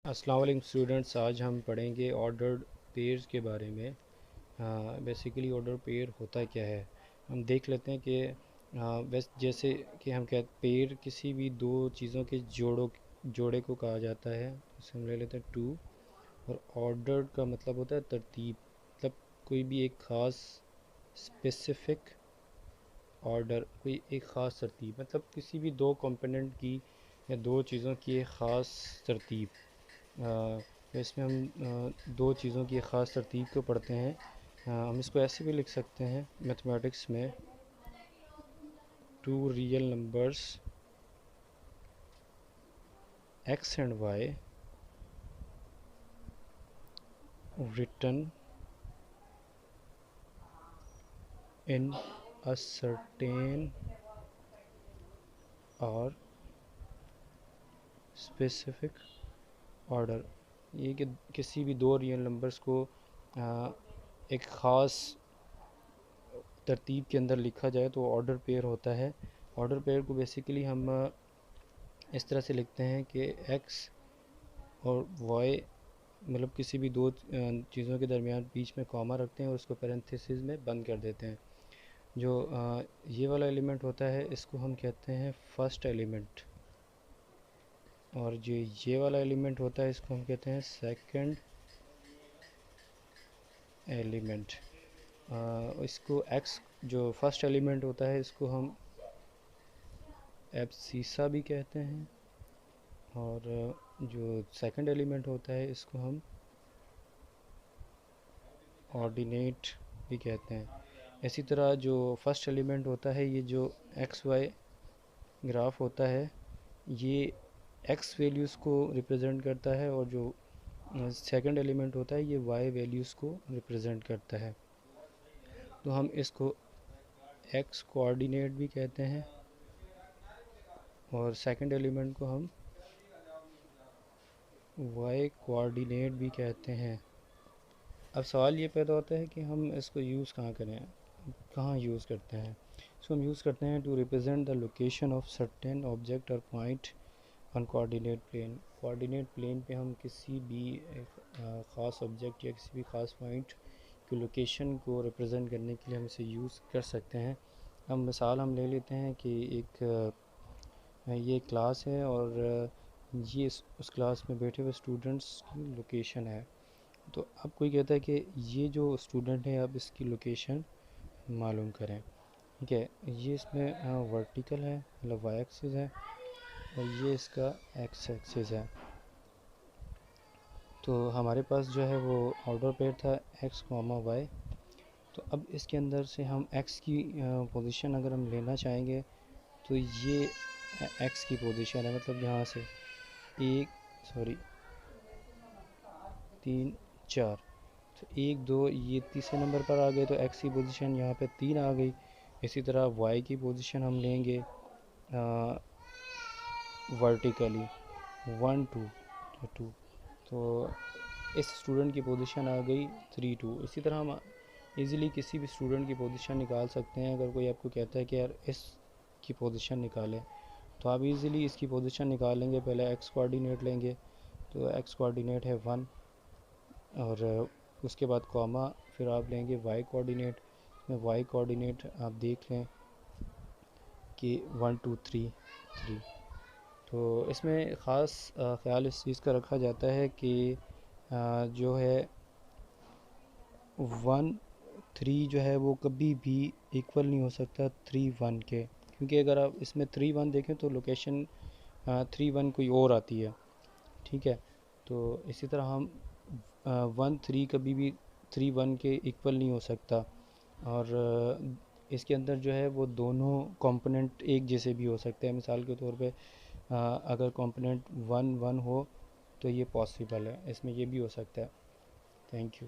अस्सलाम वालेकुम स्टूडेंट्स, आज हम पढ़ेंगे ऑर्डर्ड पेयर्स के बारे में। बेसिकली ऑर्डर पेयर होता क्या है हम देख लेते हैं कि बस जैसे कि हम कहते पेयर किसी भी दो चीज़ों के जोड़े को कहा जाता है। जैसे हम ले लेते हैं टू। और ऑर्डर्ड का मतलब होता है तरतीब, मतलब कोई भी एक ख़ास स्पेसिफिक ऑर्डर, कोई एक ख़ास तरतीब, मतलब किसी भी दो कंपोनेंट की या दो चीज़ों की एक ख़ास तरतीब। तो इसमें हम दो चीज़ों की एक ख़ास तरतीब को पढ़ते हैं। हम इसको ऐसे भी लिख सकते हैं मैथमेटिक्स में, two real numbers x and y written in a certain or specific order। ये कि किसी भी दो रियल नंबर्स को एक ख़ास तरतीब के अंदर लिखा जाए तो ऑर्डर पेयर होता है। ऑर्डर पेयर को बेसिकली हम इस तरह से लिखते हैं कि x और y, मतलब किसी भी दो चीज़ों के दरमियान बीच में कॉमा रखते हैं और उसको पैरेंथेसिस में बंद कर देते हैं। जो ये वाला एलिमेंट होता है इसको हम कहते हैं फर्स्ट एलिमेंट, और जो ये वाला एलिमेंट होता है इसको हम कहते हैं सेकंड एलिमेंट। इसको x, जो फर्स्ट एलिमेंट होता है इसको हम एब्सिसा भी कहते हैं, और जो सेकंड एलिमेंट होता है इसको हम ऑर्डिनेट भी कहते हैं। इसी तरह जो फर्स्ट एलिमेंट होता है, ये जो एक्स वाई ग्राफ होता है, ये एक्स वैल्यूज़ को रिप्रेजेंट करता है, और जो सेकंड एलिमेंट होता है ये वाई वैल्यूज़ को रिप्रेजेंट करता है। तो हम इसको एक्स कोऑर्डिनेट भी कहते हैं और सेकंड एलिमेंट को हम वाई कोऑर्डिनेट भी कहते हैं। अब सवाल ये पैदा होता है कि हम इसको यूज़ कहाँ करें, कहाँ यूज़ करते हैं। इसको हम यूज़ करते हैं to represent the location of certain object और point on coordinate plane. Coordinate plane पे हम किसी भी ख़ास ऑब्जेक्ट या किसी भी ख़ास पॉइंट की लोकेशन को रिप्रेजेंट करने के लिए हम इसे यूज़ कर सकते हैं। हम मिसाल हम ले लेते हैं कि ये क्लास है और ये उस क्लास में बैठे हुए स्टूडेंट्स की लोकेशन है। तो अब कोई कहता है कि ये जो स्टूडेंट है अब इसकी लोकेशन मालूम करें। ठीक है, ये इसमें वर्टिकल है, मतलब वाई एक्सिस है, और ये इसका एक्स एक्सिस है। तो हमारे पास जो है वो ऑर्डर पेयर था x, y। तो अब इसके अंदर से हम x की पोजीशन अगर हम लेना चाहेंगे तो ये x की पोजीशन है, मतलब यहाँ से तीन चार, तो एक दो ये तीसरे नंबर पर आ गए, तो x की पोजीशन यहाँ पे 3 आ गई। इसी तरह y की पोजीशन हम लेंगे वर्टिकली 1 2, तो 2, तो इस स्टूडेंट की पोजीशन आ गई 3 2। इसी तरह हम इजीली किसी भी स्टूडेंट की पोजीशन निकाल सकते हैं। अगर कोई आपको कहता है कि यार इस की पोजीशन निकालें, तो आप इजीली इसकी पोजीशन निकाल लेंगे। पहले एक्स कोऑर्डिनेट लेंगे, तो एक्स कोऑर्डिनेट है 1, और उसके बाद कॉमा, फिर आप लेंगे वाई कोऑर्डिनेट। में वाई कोऑर्डिनेट आप देख लें कि 1 2 3 3। तो इसमें ख़ास ख्याल इस चीज़ का रखा जाता है कि जो है 1 3 जो है वो कभी भी इक्वल नहीं हो सकता 3 1 के, क्योंकि अगर आप इसमें 3 1 देखें तो लोकेशन 3 1 कोई और आती है। ठीक है, तो इसी तरह हम 1 3 कभी भी 3 1 के इक्वल नहीं हो सकता। और इसके अंदर जो है वो दोनों कंपोनेंट एक जैसे भी हो सकते हैं। मिसाल के तौर पे अगर कंपोनेंट 1 1 हो तो ये पॉसिबल है, इसमें ये भी हो सकता है। Thank you.